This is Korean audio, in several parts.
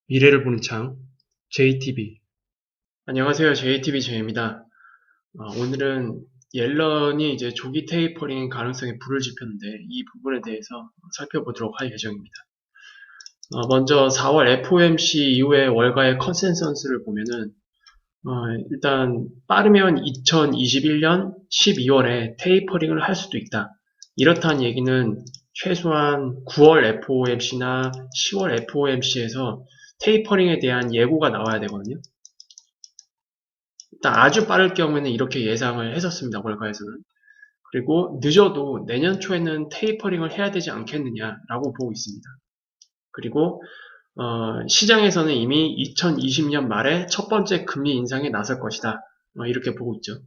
미래를 보는 창, JTB. 안녕하세요. JTB 제이입니다. 오늘은 옐런이 이제 조기 테이퍼링 가능성에 불을 지폈는데 이 부분에 대해서 살펴보도록 할 예정입니다. 먼저 4월 FOMC 이후의 월가의 컨센서스를 보면은 일단 빠르면 2021년 12월에 테이퍼링을 할 수도 있다. 이렇다는 얘기는 최소한 9월 FOMC나 10월 FOMC에서 테이퍼링에 대한 예고가 나와야 되거든요. 일단 아주 빠를 경우에는 이렇게 예상을 했었습니다. 월가에서는. 그리고 늦어도 내년 초에는 테이퍼링을 해야 되지 않겠느냐라고 보고 있습니다. 그리고 시장에서는 이미 2020년 말에 첫 번째 금리 인상에 나설 것이다. 이렇게 보고 있죠.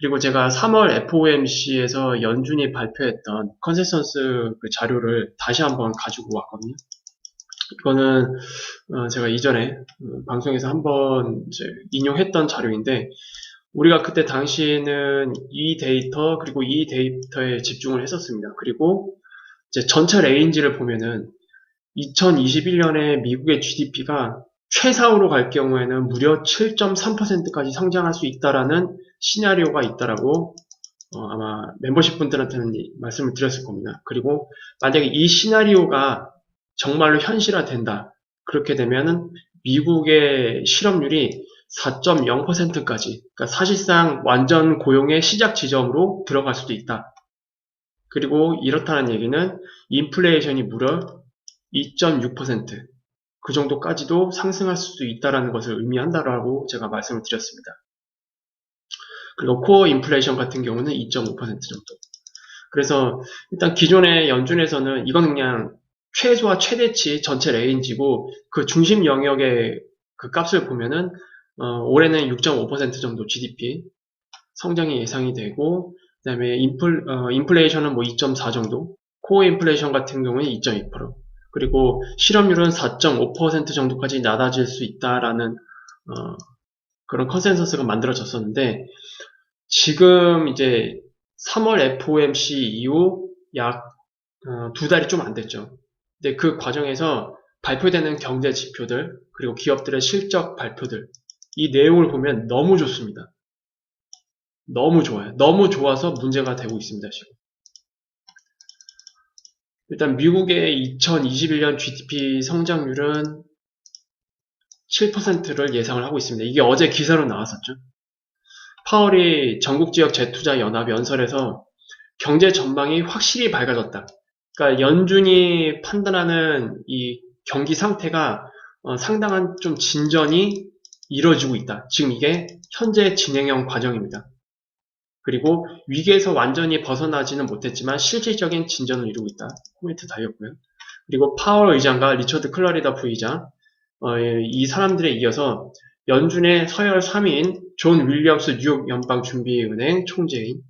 그리고 제가 3월 FOMC에서 연준이 발표했던 컨센서스 그 자료를 다시 한번 가지고 왔거든요. 이거는 제가 이전에 방송에서 한번 인용했던 자료인데 우리가 그때 당시에는 이 데이터 그리고 이 데이터에 집중을 했었습니다. 그리고 이제 전체 레인지를 보면은 2021년에 미국의 GDP가 최상으로 갈 경우에는 무려 7.3%까지 성장할 수 있다라는 시나리오가 있다라고 아마 멤버십 분들한테는 말씀을 드렸을 겁니다. 그리고 만약에 이 시나리오가 정말로 현실화된다. 그렇게 되면은 미국의 실업률이 4.0%까지, 그러니까 사실상 완전 고용의 시작 지점으로 들어갈 수도 있다. 그리고 이렇다는 얘기는 인플레이션이 무려 2.6%, 그 정도까지도 상승할 수도 있다는 것을 의미한다라고 제가 말씀을 드렸습니다. 그리고 코어 인플레이션 같은 경우는 2.5% 정도. 그래서 일단 기존의 연준에서는 이건 그냥 최소와 최대치 전체 레인지고 그 중심 영역의 그 값을 보면은 올해는 6.5% 정도 GDP 성장이 예상이 되고 그다음에 인플레이션은 뭐 2.4 정도, 코어 인플레이션 같은 경우는 2.2%, 그리고 실업률은 4.5% 정도까지 낮아질 수 있다라는 그런 컨센서스가 만들어졌었는데 지금 이제 3월 FOMC 이후 약 2달이 좀 안 됐죠. 근데 그 과정에서 발표되는 경제 지표들, 그리고 기업들의 실적 발표들, 이 내용을 보면 너무 좋습니다. 너무 좋아요. 너무 좋아서 문제가 되고 있습니다, 지금. 일단 미국의 2021년 GDP 성장률은 7%를 예상을 하고 있습니다. 이게 어제 기사로 나왔었죠. 파월이 전국 지역 재투자 연합 연설에서 경제 전망이 확실히 밝아졌다. 그러니까 연준이 판단하는 이 경기 상태가 상당한 좀 진전이 이루어지고 있다. 지금 이게 현재 진행형 과정입니다. 그리고 위기에서 완전히 벗어나지는 못했지만 실질적인 진전을 이루고 있다. 코멘트 달렸고요. 그리고 파월 의장과 리처드 클러리더 부의장, 이 사람들에 이어서 연준의 서열 3위인 존 윌리엄스 뉴욕 연방준비은행 총재인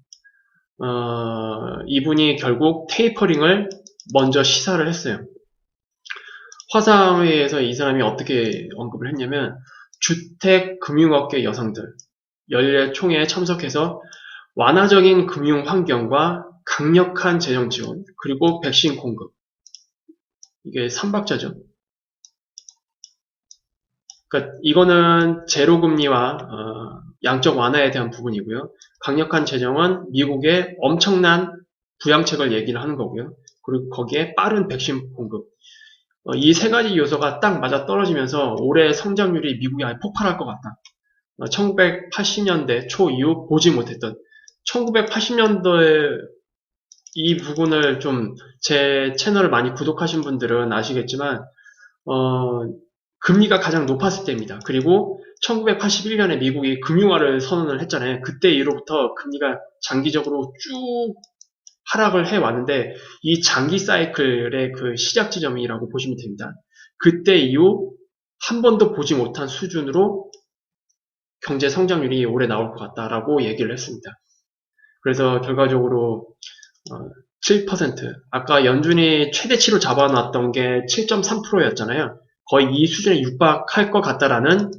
이분이 결국 테이퍼링을 먼저 시사를 했어요. 화상회의에서 이 사람이 어떻게 언급을 했냐면 주택 금융업계 여성들 연례 총회에 참석해서 완화적인 금융 환경과 강력한 재정 지원 그리고 백신 공급, 이게 3박자죠. 그러니까 이거는 제로금리와 양적 완화에 대한 부분이고요. 강력한 재정은 미국의 엄청난 부양책을 얘기를 하는 거고요. 그리고 거기에 빠른 백신 공급. 이 세 가지 요소가 딱 맞아 떨어지면서 올해 성장률이 미국이 아예 폭발할 것 같다. 1980년대 초 이후 보지 못했던 1980년도에 이 부분을 좀 제 채널을 많이 구독하신 분들은 아시겠지만 금리가 가장 높았을 때입니다. 그리고 1981년에 미국이 금융화를 선언을 했잖아요. 그때 이후로부터 금리가 장기적으로 쭉 하락을 해왔는데 이 장기 사이클의 그 시작 지점이라고 보시면 됩니다. 그때 이후 한 번도 보지 못한 수준으로 경제 성장률이 올해 나올 것 같다라고 얘기를 했습니다. 그래서 결과적으로 7%, 아까 연준이 최대치로 잡아놨던 게 7.3%였잖아요. 거의 이 수준에 육박할 것 같다라는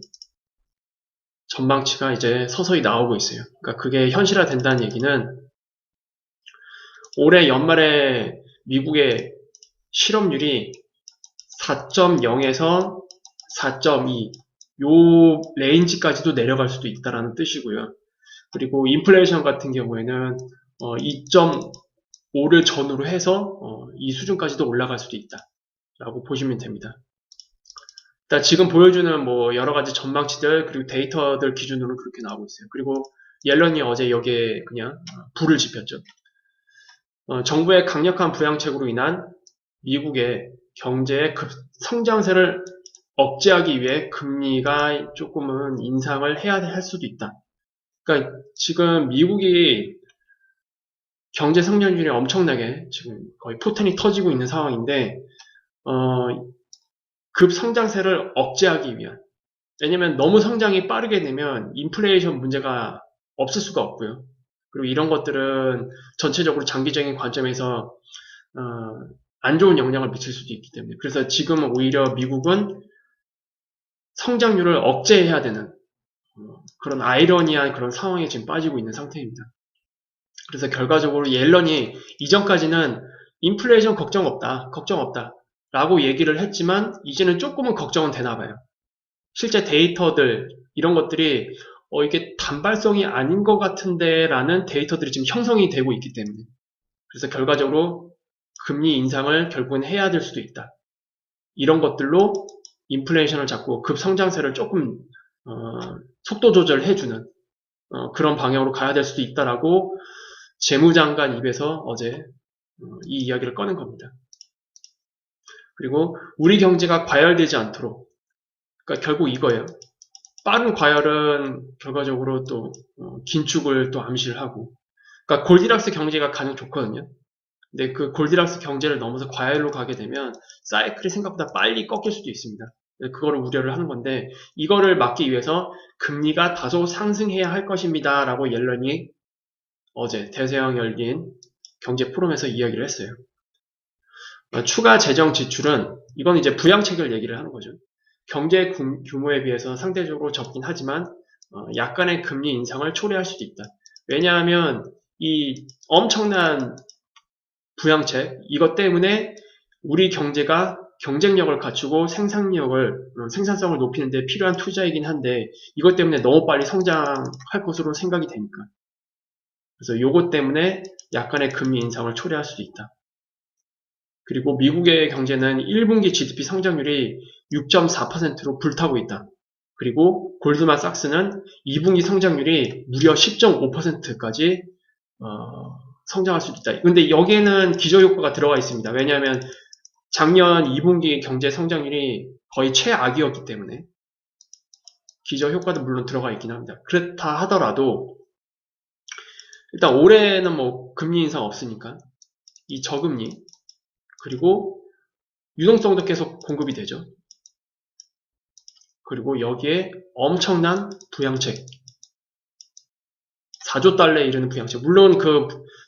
전망치가 이제 서서히 나오고 있어요. 그러니까 그게 현실화된다는 얘기는 올해 연말에 미국의 실업률이 4.0에서 4.2 요 레인지까지도 내려갈 수도 있다라는 뜻이고요. 그리고 인플레이션 같은 경우에는 2.5를 전후로 해서 이 수준까지도 올라갈 수도 있다라고 보시면 됩니다. 일단 지금 보여주는 뭐 여러 가지 전망치들 그리고 데이터들 기준으로 그렇게 나오고 있어요. 그리고 옐런이 어제 여기에 그냥 불을 지폈죠. 정부의 강력한 부양책으로 인한 미국의 경제의 성장세를 억제하기 위해 금리가 조금은 인상을 해야 할 수도 있다. 그러니까 지금 미국이 경제 성장률이 엄청나게 지금 거의 포텐이 터지고 있는 상황인데 급성장세를 억제하기 위한, 왜냐면 너무 성장이 빠르게 되면 인플레이션 문제가 없을 수가 없고요. 그리고 이런 것들은 전체적으로 장기적인 관점에서 안 좋은 영향을 미칠 수도 있기 때문에, 그래서 지금은 오히려 미국은 성장률을 억제해야 되는 그런 아이러니한 그런 상황에 지금 빠지고 있는 상태입니다. 그래서 결과적으로 옐런이 이전까지는 인플레이션 걱정 없다 라고 얘기를 했지만 이제는 조금은 걱정은 되나 봐요. 실제 데이터들 이런 것들이 이게 단발성이 아닌 것 같은데 라는 데이터들이 지금 형성이 되고 있기 때문에, 그래서 결과적으로 금리 인상을 결국은 해야 될 수도 있다. 이런 것들로 인플레이션을 잡고 급성장세를 조금 속도 조절해주는 그런 방향으로 가야 될 수도 있다라고 재무장관 입에서 어제 이 이야기를 꺼낸 겁니다. 그리고 우리 경제가 과열되지 않도록, 그러니까 결국 이거예요. 빠른 과열은 결과적으로 또 긴축을 또 암시를 하고, 그러니까 골디락스 경제가 가장 좋거든요. 근데 그 골디락스 경제를 넘어서 과열로 가게 되면 사이클이 생각보다 빨리 꺾일 수도 있습니다. 그거를 우려를 하는 건데, 이거를 막기 위해서 금리가 다소 상승해야 할 것입니다 라고 옐런이 어제 대서양 열린 경제 포럼에서 이야기를 했어요. 추가 재정 지출은, 이건 이제 부양책을 얘기를 하는 거죠. 경제 규모에 비해서 상대적으로 적긴 하지만 약간의 금리 인상을 초래할 수도 있다. 왜냐하면 이 엄청난 부양책, 이것 때문에 우리 경제가 경쟁력을 갖추고 생산성을 높이는 데 필요한 투자이긴 한데, 이것 때문에 너무 빨리 성장할 것으로 생각이 되니까. 그래서 요것 때문에 약간의 금리 인상을 초래할 수도 있다. 그리고 미국의 경제는 1분기 GDP 성장률이 6.4%로 불타고 있다. 그리고 골드만삭스는 2분기 성장률이 무려 10.5%까지 성장할 수 있다. 근데 여기에는 기저효과가 들어가 있습니다. 왜냐하면 작년 2분기 경제 성장률이 거의 최악이었기 때문에 기저효과도 물론 들어가 있긴 합니다. 그렇다 하더라도 일단 올해는 뭐 금리 인상 없으니까 이 저금리, 그리고 유동성도 계속 공급이 되죠. 그리고 여기에 엄청난 부양책, 4조 달러에 이르는 부양책. 물론 그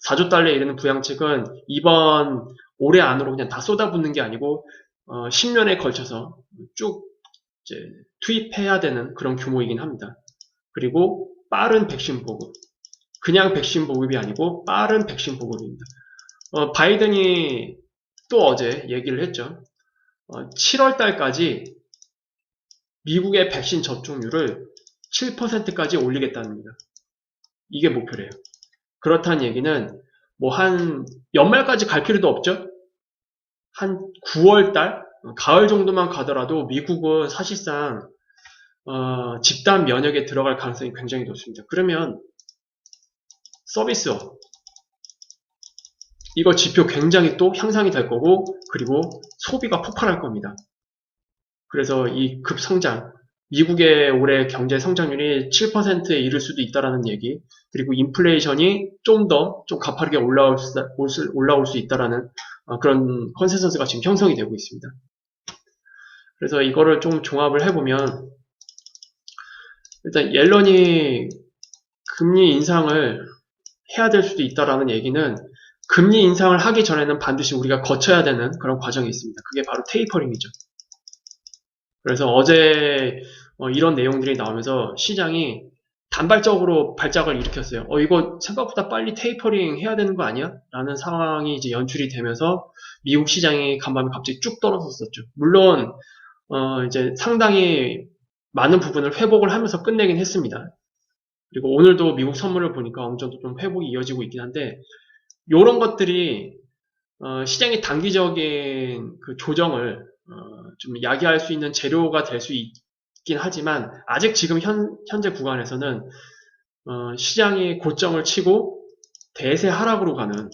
4조 달러에 이르는 부양책은 이번 올해 안으로 그냥 다 쏟아붓는 게 아니고 10년에 걸쳐서 쭉 이제 투입해야 되는 그런 규모이긴 합니다. 그리고 빠른 백신 보급. 그냥 백신 보급이 아니고 빠른 백신 보급입니다. 바이든이 또 어제 얘기를 했죠. 7월 달까지 미국의 백신 접종률을 7%까지 올리겠다는 겁니다. 이게 목표래요. 그렇다는 얘기는 뭐 한 연말까지 갈 필요도 없죠. 한 9월 달, 가을 정도만 가더라도 미국은 사실상 집단 면역에 들어갈 가능성이 굉장히 높습니다. 그러면 서비스업, 이거 지표 굉장히 또 향상이 될 거고, 그리고 소비가 폭발할 겁니다. 그래서 이 급성장, 미국의 올해 경제 성장률이 7%에 이를 수도 있다라는 얘기, 그리고 인플레이션이 좀 가파르게 올라올 수 있다라는 그런 컨센서스가 지금 형성이 되고 있습니다. 그래서 이거를 좀 종합을 해보면, 일단 옐런이 금리 인상을 해야 될 수도 있다라는 얘기는, 금리 인상을 하기 전에는 반드시 우리가 거쳐야 되는 그런 과정이 있습니다. 그게 바로 테이퍼링이죠. 그래서 어제 이런 내용들이 나오면서 시장이 단발적으로 발작을 일으켰어요. 이거 생각보다 빨리 테이퍼링 해야 되는 거 아니야? 라는 상황이 이제 연출이 되면서 미국 시장이 간밤에 갑자기 쭉 떨어졌었죠. 물론 이제 상당히 많은 부분을 회복을 하면서 끝내긴 했습니다. 그리고 오늘도 미국 선물을 보니까 어느 정도 좀 회복이 이어지고 있긴 한데, 이런 것들이 시장의 단기적인 그 조정을 좀 야기할 수 있는 재료가 될 수 있긴 하지만, 아직 지금 현재 구간에서는 시장이 고점을 치고 대세 하락으로 가는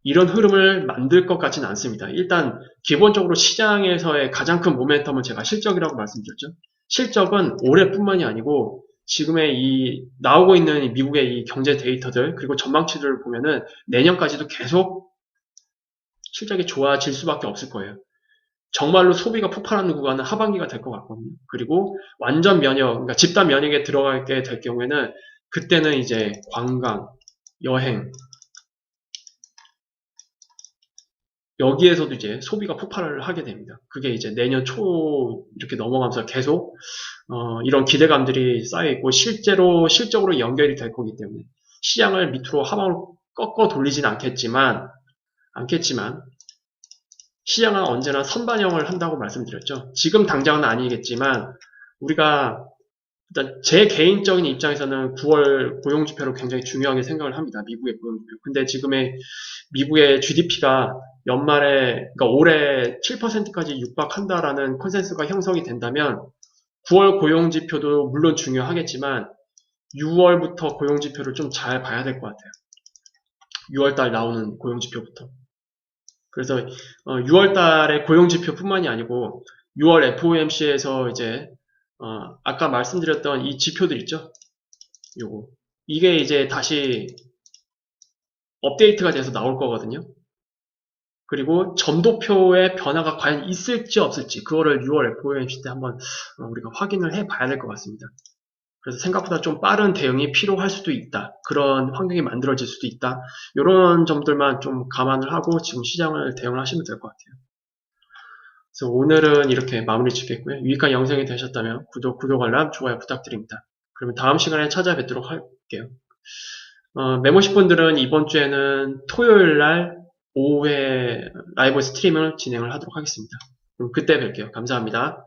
이런 흐름을 만들 것 같지는 않습니다. 일단 기본적으로 시장에서의 가장 큰 모멘텀은 제가 실적이라고 말씀드렸죠. 실적은 올해뿐만이 아니고 지금의 이 나오고 있는 미국의 이 경제 데이터들 그리고 전망치들을 보면은 내년까지도 계속 실적이 좋아질 수밖에 없을 거예요. 정말로 소비가 폭발하는 구간은 하반기가 될 것 같거든요. 그리고 완전 면역, 그러니까 집단 면역에 들어가게 될 경우에는 그때는 이제 관광, 여행, 여기에서도 이제 소비가 폭발을 하게 됩니다. 그게 이제 내년 초 이렇게 넘어가면서 계속 이런 기대감들이 쌓여있고 실제로 실적으로 연결이 될 거기 때문에 시장을 밑으로 하방으로 꺾어 돌리진 않겠지만 시장은 언제나 선반영을 한다고 말씀드렸죠. 지금 당장은 아니겠지만 우리가 일단 제 개인적인 입장에서는 9월 고용지표를 굉장히 중요하게 생각을 합니다. 미국의 고용지표. 근데 지금의 미국의 GDP가 연말에, 그러니까 올해 7%까지 육박한다라는 컨센서스가 형성이 된다면 9월 고용지표도 물론 중요하겠지만 6월부터 고용지표를 좀 잘 봐야 될 것 같아요. 6월달 나오는 고용지표부터. 그래서 6월달의 고용지표뿐만이 아니고 6월 FOMC에서 이제 아까 말씀드렸던 이 지표들 있죠? 요거. 이게 이제 다시 업데이트가 돼서 나올 거거든요. 그리고 점도표의 변화가 과연 있을지 없을지 그거를 6월 FOMC 때 한번 우리가 확인을 해 봐야 될 것 같습니다. 그래서 생각보다 좀 빠른 대응이 필요할 수도 있다. 그런 환경이 만들어질 수도 있다. 이런 점들만 좀 감안을 하고 지금 시장을 대응을 하시면 될 것 같아요. 그래서 오늘은 이렇게 마무리 짓겠고요. 유익한 영상이 되셨다면 구독, 알람, 좋아요 부탁드립니다. 그러면 다음 시간에 찾아뵙도록 할게요. 메모십 분들은 이번 주에는 토요일 날 오후에 라이브 스트림을 진행을 하도록 하겠습니다. 그럼 그때 뵐게요. 감사합니다.